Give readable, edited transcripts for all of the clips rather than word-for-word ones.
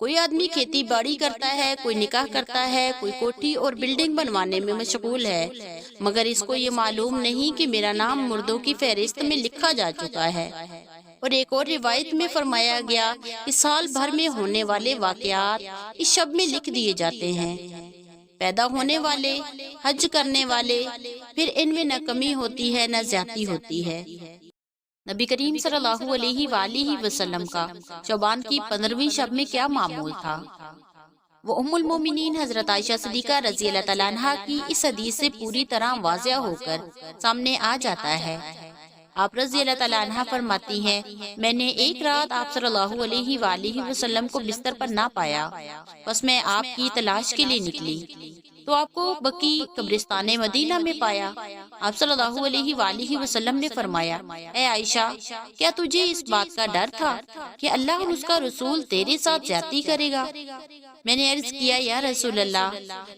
کوئی آدمی کھیتی باڑی کرتا ہے، کوئی نکاح کرتا ہے، کوئی کوٹھی اور بلڈنگ بنوانے میں مشغول ہے، مگر اس کو یہ معلوم نہیں کہ میرا نام مردوں کی فہرست میں لکھا جا چکا ہے۔ اور ایک اور روایت میں فرمایا گیا کہ سال بھر میں ہونے والے واقعات اس شب میں لکھ دیے جاتے ہیں۔ پیدا ہونے والے، حج کرنے والے، پھر ان میں نہ کمی ہوتی ہے نہ زیادتی ہوتی ہے۔ نبی کریم صلی اللہ علیہ وآلہ وسلم کا شعبان کی 15ویں شب میں کیا معمول تھا؟ وہ ام المومنین حضرت عائشہ صدیقہ رضی اللہ تعالیٰ عنہا کی اس حدیث سے پوری طرح واضح ہو کر سامنے آ جاتا ہے۔ آپ رضی اللہ تعالیٰ عنہ فرماتی ہیں، میں نے ایک رات آپ صلی اللہ علیہ وآلہ وسلم کو بستر پر نہ پایا، بس میں آپ کی تلاش کے لیے نکلی تو آپ کو بقی قبرستان مدینہ میں پایا۔ آپ صلی اللہ علیہ وآلہ وسلم نے فرمایا، اے عائشہ، کیا تجھے اس بات کا ڈر تھا کہ اللہ اور اس کا رسول تیرے ساتھ زیادتی کرے گا؟ میں نے عرض کیا، یا رسول اللہ،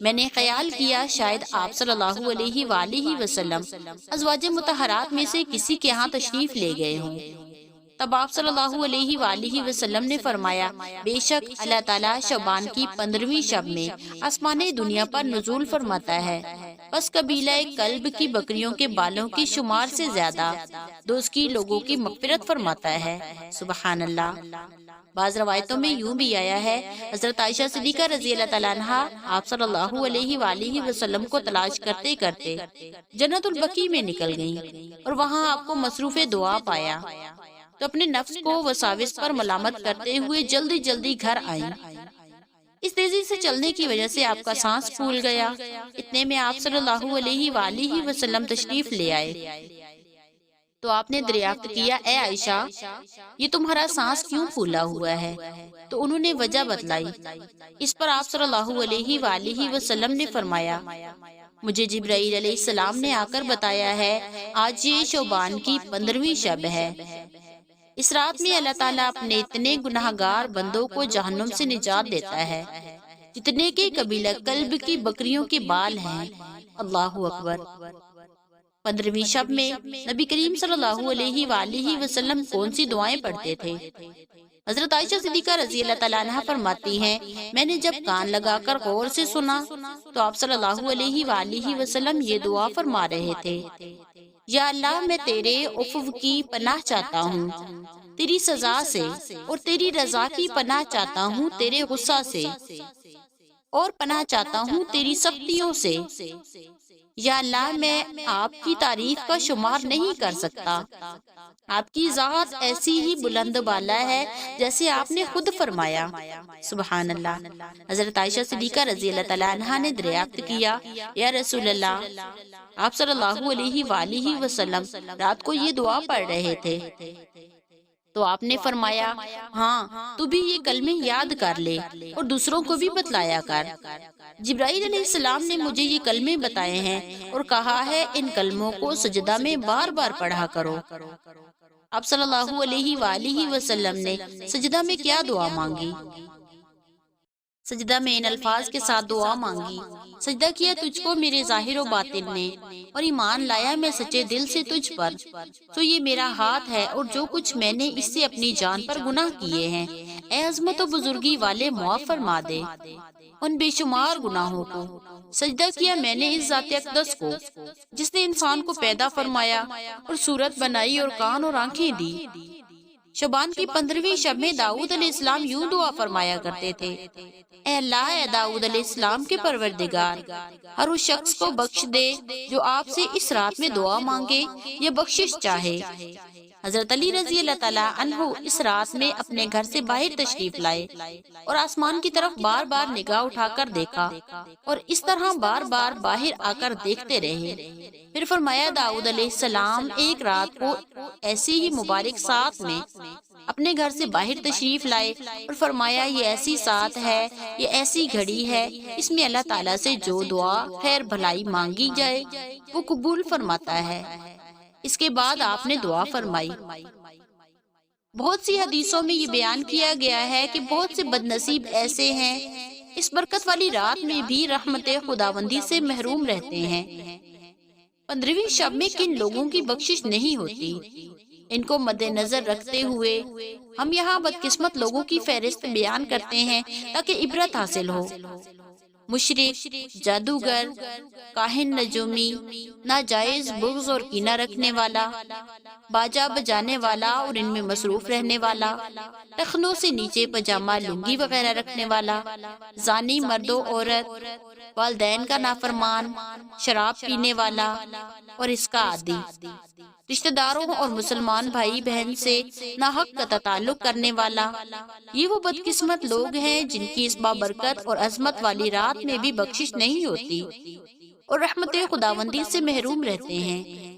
میں نے خیال کیا شاید آپ صلی اللہ علیہ وآلہ وسلم ازواج مطہرات میں سے کسی کے ہاں تشریف لے گئے ہوں۔ تب آپ صلی اللہ علیہ وآلہ وسلم نے فرمایا، بے شک اللہ تعالیٰ شعبان کی 15ویں شب میں آسمان دنیا پر نزول فرماتا ہے، بس قبیلہ کلب کی بکریوں کے بالوں کی شمار سے زیادہ دوست کی لوگوں کی مغفرت فرماتا ہے۔ سبحان اللہ۔ بعض روایتوں میں یوں بھی آیا ہے، حضرت عائشہ صدیقہ رضی اللہ تعالیٰ عنہا آپ صلی اللہ علیہ وآلہ وسلم کو تلاش کرتے کرتے جنت البقیع میں نکل گئیں اور وہاں آپ کو مصروف دعا پایا تو اپنے نفس کو وساوس پر ملامت کرتے ہوئے جلدی جلدی گھر آئیں۔ اس تیزی سے چلنے کی وجہ سے آپ کا سانس پھول گیا۔ اتنے میں آپ صلی اللہ علیہ وآلہ وسلم تشریف لے آئے تو آپ نے دریافت کیا، اے عائشہ، یہ تمہارا سانس کیوں پھولا ہوا ہے؟ تو انہوں نے وجہ بتلائی۔ اس پر آپ صلی اللہ علیہ وآلہ وسلم نے فرمایا، مجھے جبرائیل علیہ السلام نے آ کر بتایا ہے، آج یہ شعبان کی 15ویں شب ہے۔ اس رات میں اللہ تعالیٰ اپنے اتنے گناہ گار بندوں کو جہنم سے نجات دیتا ہے جتنے کے قبیلہ کلب کی بکریوں کے بال ہیں۔ اللہ اکبر۔ 15ویں شب میں نبی کریم صلی اللہ علیہ وآلہ وسلم کون سی دعائیں پڑھتے تھے؟ حضرت عائشہ صدیقہ رضی اللہ تعالیٰ عنہ فرماتی ہیں، میں نے جب کان لگا کر غور سے سنا تو آپ صلی اللہ علیہ وآلہ وسلم یہ دعا فرما رہے تھے، یا اللہ، میں تیرے عفو کی پناہ چاہتا ہوں تیری سزا سے، اور تیری رضا کی پناہ چاہتا ہوں تیرے غصہ سے، اور پناہ چاہتا ہوں تیری سختیوں سے۔ یا اللہ، میں آپ کی تعریف کا شمار نہیں کر سکتا، آپ کی ذات ایسی ہی بلند بالا ہے جیسے آپ نے خود فرمایا۔ سبحان اللہ۔ حضرت عائشہ صدیقہ رضی اللہ تعالیٰ عنہا نے دریافت کیا، یا رسول اللہ، آپ صلی اللہ علیہ وآلہ وسلم رات کو یہ دعا پڑھ رہے تھے؟ تو آپ نے فرمایا، ہاں، تو بھی یہ کلمے یاد کر لے اور دوسروں کو بھی بتلایا کر۔ جبرائیل علیہ السلام نے مجھے یہ کلمے بتائے ہیں اور کہا ہے ان کلموں کو سجدہ میں بار بار پڑھا کرو۔ آپ صلی اللہ علیہ وآلہ وسلم نے سجدہ میں کیا دعا مانگی؟ سجدہ میں ان الفاظ کے ساتھ دعا مانگی، سجدہ کیا تجھ کو میرے ظاہر و باطن نے، اور ایمان لایا میں سچے دل سے تجھ پر، تو یہ میرا ہاتھ ہے اور جو کچھ میں نے اس سے اپنی جان پر گناہ کیے ہیں، اے عظمت و بزرگی والے معاف فرما دے ان بے شمار گناہوں کو۔ سجدہ کیا میں نے اس ذات اقدس کو جس نے انسان کو پیدا فرمایا اور صورت بنائی اور کان اور آنکھیں دی۔ شعبان کی 15ویں شب میں داؤد علیہ السلام یوں دعا فرمایا کرتے تھے، اے اللہ، اے داؤد علیہ السلام کے پروردگار، ہر اس شخص کو بخش دے جو آپ سے اس رات میں دعا مانگے یا بخشش چاہے۔ حضرت علی رضی اللہ تعالیٰ عنہ اس رات میں اپنے گھر سے باہر تشریف لائے اور آسمان کی طرف بار بار نگاہ اٹھا کر دیکھا اور اس طرح بار بار باہر آ کر دیکھتے رہے۔ پھر فرمایا، داؤد علیہ السلام ایک رات کو ایسی ہی مبارک ساتھ میں اپنے گھر سے باہر تشریف لائے اور فرمایا، یہ ایسی ساتھ ہے، یہ ایسی گھڑی ہے، اس میں اللہ تعالیٰ سے جو دعا خیر بھلائی مانگی جائے وہ قبول فرماتا ہے۔ اس کے بعد آپ نے دعا فرمائی۔ بہت سی حدیثوں میں یہ بیان کیا گیا ہے کہ بہت سے بد نصیب ایسے ہیں اس برکت والی رات میں بھی رحمت خداوندی سے محروم رہتے ہیں۔ 15ویں شب میں کن لوگوں کی بخشش نہیں ہوتی؟ ان کو مد نظر رکھتے ہوئے ہم یہاں بدقسمت لوگوں کی فہرست بیان کرتے ہیں تاکہ عبرت حاصل ہو۔ مشرک، جادوگر، کاہن نجومی، ناجائز بغض اور کینہ رکھنے والا، باجا بجانے والا اور ان میں مصروف رہنے والا، ٹخنوں سے نیچے پاجامہ لنگی وغیرہ رکھنے والا، زانی مرد و عورت، والدین کا نافرمان، شراب پینے والا اور اس کا عادی، رشتہ داروں اور مسلمان بھائی بہن سے ناحق قطع تعلق کرنے والا، یہ وہ بدقسمت لوگ ہیں جن کی اس بابرکت اور عظمت والی رات میں بھی بخشش نہیں ہوتی اور رحمت خداوندی سے محروم رہتے ہیں۔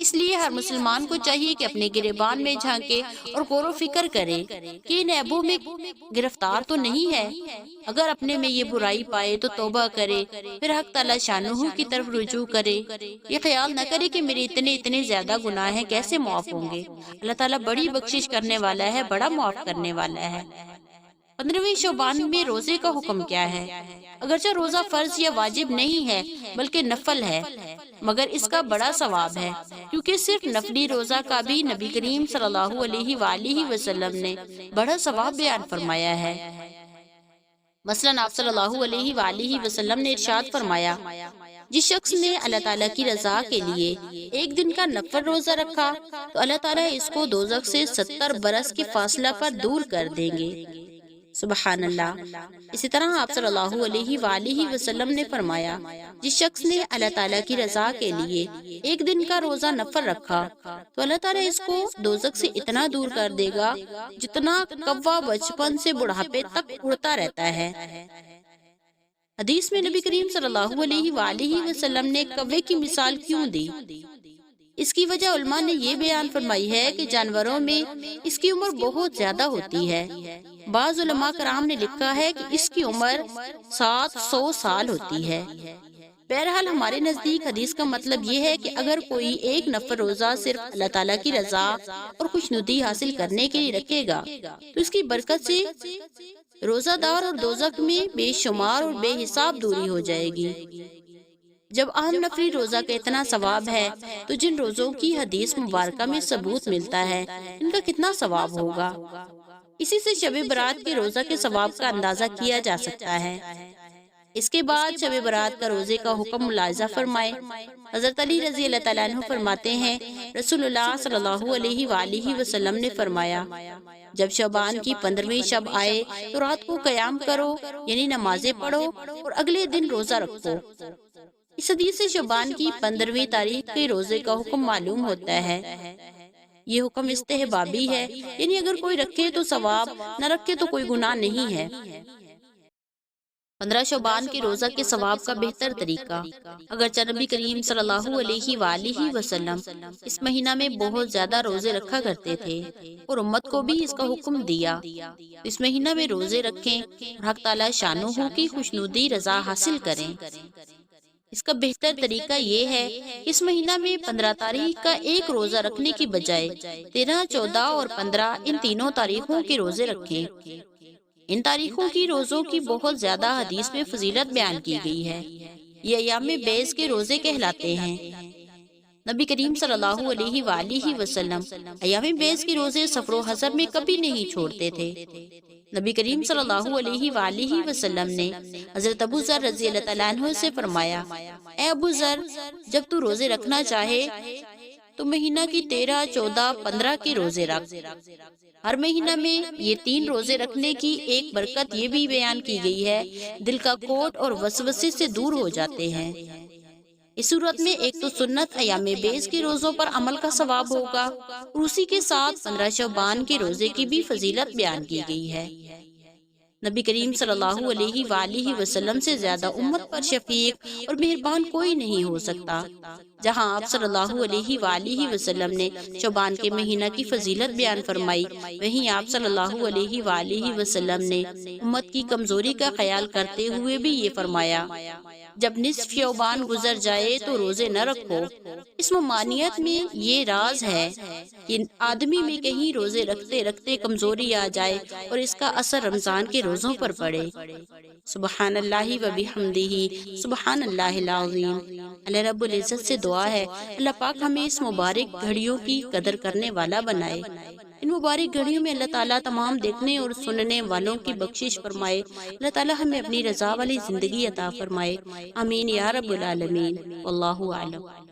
اس لیے ہر مسلمان کو چاہیے کہ اپنے گریبان میں جھانکے اور غور و فکر کرے کہ ان عیبوں میں گرفتار تو نہیں ہے۔ اگر اپنے میں یہ برائی پائے تو توبہ کرے، پھر حق تعالی شانہ کی طرف رجوع کرے۔ یہ خیال نہ کرے کہ میرے اتنے زیادہ گناہ ہیں، کیسے معاف ہوں گے۔ اللہ تعالیٰ بڑی بخشش کرنے والا ہے، بڑا معاف کرنے والا ہے۔ 15ویں شعبان میں روزے کا حکم کیا ہے؟ اگرچہ روزہ فرض یا واجب نہیں ہے بلکہ نفل ہے، مگر اس کا بڑا ثواب ہے، کیونکہ صرف نفلی روزہ کا بھی نبی کریم صلی اللہ علیہ وآلہ وسلم نے بڑا ثواب بیان فرمایا ہے۔ مثلاً آپ صلی اللہ علیہ وآلہ وسلم نے ارشاد فرمایا، جس شخص نے اللہ تعالیٰ کی رضا کے لیے ایک دن کا نفل روزہ رکھا تو اللہ تعالیٰ اس کو دوزخ سے 70 برس کے فاصلہ پر دور کر دیں گے۔ سبحان اللہ۔ اسی طرح آپ صلی اللہ علیہ وآلہ وسلم نے فرمایا، جس شخص نے اللہ تعالیٰ کی رضا کے لیے ایک دن کا روزہ نفل رکھا تو اللہ تعالیٰ اس کو دوزخ سے اتنا دور کر دے گا جتنا کوا بچپن سے بڑھاپے تک اڑتا رہتا ہے۔ حدیث میں نبی کریم صلی اللہ علیہ وآلہ وسلم نے کوے کی مثال کیوں دی؟ اس کی وجہ علماء نے یہ بیان فرمائی ہے کہ جانوروں میں اس کی عمر بہت زیادہ ہوتی ہے۔ بعض علماء کرام نے لکھا ہے کہ اس کی عمر 700 سال ہوتی ہے۔ بہرحال ہمارے نزدیک حدیث کا مطلب یہ ہے کہ اگر کوئی ایک نفل روزہ صرف اللہ تعالیٰ کی رضا اور خوشنودی حاصل کرنے کے لیے رکھے گا تو اس کی برکت سے روزہ دار اور دوزخ میں بے شمار اور بے حساب دوری ہو جائے گی۔ جب عام نفلی روزہ کا اتنا ثواب ہے تو جن روزوں کی حدیث مبارکہ میں ثبوت ملتا ہے ان کا کتنا ثواب ہوگا۔ اسی سے شب برات کے روزہ کے ثواب کا اندازہ کیا جا سکتا ہے۔ اس کے بعد شب برات کا روزے کا حکم ملاحظہ فرمائے۔ حضرت علی رضی اللہ تعالیٰ عنہ فرماتے ہیں، رسول اللہ صلی اللہ علیہ وآلہ وسلم نے فرمایا، جب شعبان کی 15ویں شب آئے تو رات کو قیام کرو، یعنی نمازیں پڑھو اور اگلے دن روزہ رکھو۔ اس حدیث سے شعبان کی 15ویں تاریخ کے روزے کا حکم معلوم ہوتا ہے۔ یہ حکم استحبابی ہے، یعنی اگر کوئی رکھے تو ثواب، نہ رکھے تو کوئی گناہ نہیں ہے۔ 15 شعبان کے روزہ کے ثواب کا بہتر طریقہ۔ اگرچہ نبی کریم صلی اللہ علیہ وآلہ وسلم اس مہینہ میں بہت زیادہ روزے رکھا کرتے تھے اور امت کو بھی اس کا حکم دیا، اس مہینہ میں روزے رکھیں اور حق تعالی شانہ کی خوشنودی رضا حاصل کریں۔ اس کا بہتر طریقہ یہ ہے کہ اس مہینہ میں 15 تاریخ کا ایک روزہ رکھنے کی بجائے 13، 14 اور 15 ان تینوں تاریخوں کے روزے رکھیں۔ ان تاریخوں کی روزوں کی بہت زیادہ حدیث میں فضیلت بیان کی گئی ہے۔ یہ ایام بیض کے روزے کہلاتے ہیں۔ نبی کریم صلی اللہ علیہ وآلہ وسلم ایام بیض کے روزے سفر و حضر میں کبھی نہیں چھوڑتے تھے۔ نبی کریم صلی اللہ علیہ وآلہ وسلم نے حضرت ابو ذر رضی اللہ تعالیٰ عنہ سے فرمایا، اے ابو ذر، جب تو روزے رکھنا چاہے تو مہینہ کی 13، 14، 15 کے روزے رکھ۔ ہر مہینہ میں یہ 3 روزے رکھنے کی ایک برکت یہ بھی بیان کی گئی ہے، دل کا کوٹ اور وسوسے سے دور ہو جاتے ہیں۔ اس صورت میں ایک تو سنت ایام بیض کے روزوں پر عمل کا ثواب ہوگا اور اسی کے ساتھ 15 شعبان کے روزے کی بھی فضیلت بیان کی گئی ہے۔ نبی کریم صلی اللہ علیہ وآلہ وسلم سے زیادہ امت پر شفیق اور مہربان کوئی نہیں ہو سکتا۔ جہاں آپ صلی اللہ علیہ وآلہ وسلم نے شعبان کے مہینہ کی فضیلت بیان فرمائی، وہیں آپ صلی اللہ علیہ وآلہ وسلم نے امت کی کمزوری کا خیال کرتے ہوئے بھی یہ فرمایا، جب نصف شعبان گزر جائے تو روزے نہ رکھو۔ اس ممانعت میں یہ راز ہے کہ آدمی میں کہیں روزے رکھتے رکھتے کمزوری آ جائے اور اس کا اثر رمضان کے روزوں پر پڑے۔ سبحان اللہ و بحمدہ، سبحان اللہ العظیم۔ اللہ رب العزت سے دعا ہے اللہ پاک ہمیں اس مبارک گھڑیوں کی قدر کرنے والا بنائے۔ ان مبارک گھڑیوں میں اللہ تعالیٰ تمام دیکھنے اور سننے والوں کی بخشش فرمائے۔ اللہ تعالیٰ ہمیں اپنی رضا والی زندگی عطا فرمائے۔ آمین یا رب العالمین۔ واللہ اعلم۔